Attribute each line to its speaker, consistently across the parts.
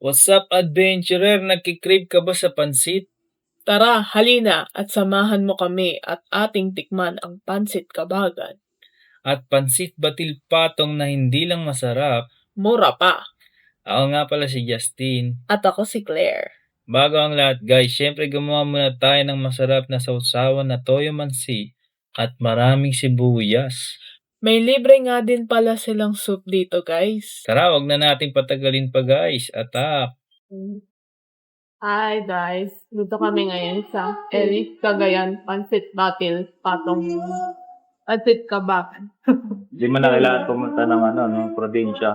Speaker 1: What's up, adventurer? Nagki-crave ka ba sa pansit?
Speaker 2: Tara, halina at samahan mo kami at ating tikman ang pansit kabagan.
Speaker 1: At pansit batil patong na hindi lang masarap.
Speaker 2: Mura pa.
Speaker 1: Ako nga pala si Justin.
Speaker 2: At ako si Claire.
Speaker 1: Bago ang lahat guys, syempre gumawa muna tayo ng masarap na sausawan na toyo mansi at maraming sibuyas.
Speaker 2: May libre nga din pala silang soup dito, guys.
Speaker 1: Tara, wag na nating patagalin pa guys. Atak!
Speaker 2: Hi guys, dito kami ngayon sa Eric Cagayan Pansit Batil Patong Pansit Kabagan.
Speaker 3: Hindi mo na kailangan pumunta ng probinsya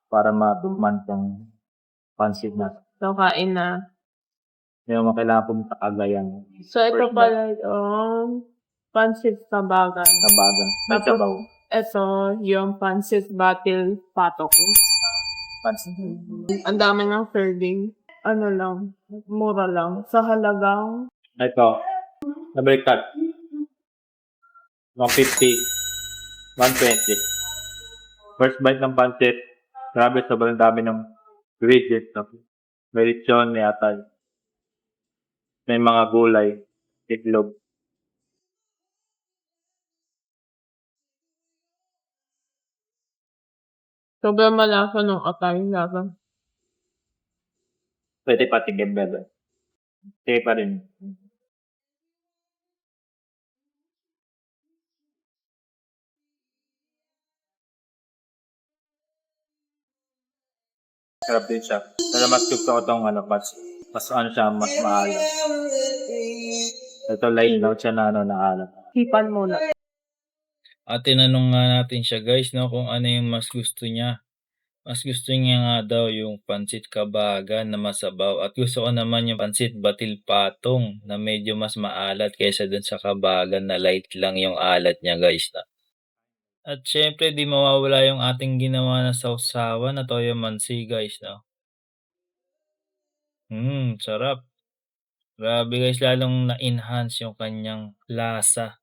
Speaker 3: para matukman tong pansit na.
Speaker 2: So, kain na.
Speaker 3: Hindi mo kailangan pumunta Cagayan.
Speaker 2: So, ito
Speaker 3: First
Speaker 2: pala yung Pansit Kabagan.
Speaker 3: Kabagan. May
Speaker 2: Tapos,
Speaker 3: sabaw.
Speaker 2: ito yung Pansit Batil Patong.
Speaker 3: Pansit.
Speaker 2: Ang dami ng serving. Ano lang, mura lang. Sa halagang
Speaker 3: Ito. Nabaliktad. 150. 120. First bite ng pansit. Grabe, sobrang dami ng ingredients. May lechon, may atay. May mga gulay. Itlog.
Speaker 2: sobrang malasa ng atay. Lasa.
Speaker 3: Pwede patigim, bebe. Sige pa rin. Sarap din siya. Pero mas gusto ko itong mas maalam. Ito light lang siya na naalam.
Speaker 2: Hipan muna.
Speaker 1: At tinanong nga natin siya guys kung ano yung mas gusto niya. Mas gusto niya nga daw yung pansit kabagan na masabaw at gusto ko naman yung pansit batil patong na medyo mas maalat kaysa dun sa kabagan na light lang yung alat niya guys. At syempre di mawawala yung ating ginawa na sausawan na toyo mansi guys. Sarap. Grabe guys, lalong na-enhance yung kanyang lasa.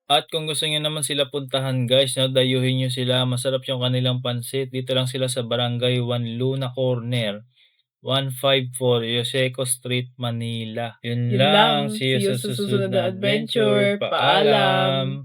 Speaker 1: At kung gusto niyo naman sila puntahan guys, dayuhin niyo sila. Masarap yung kanilang pansit. Dito lang sila sa Barangay 1 Luna Corner, 154 Yoseco Street, Manila. Yun lang. See you sa susunod na adventure. Paalam!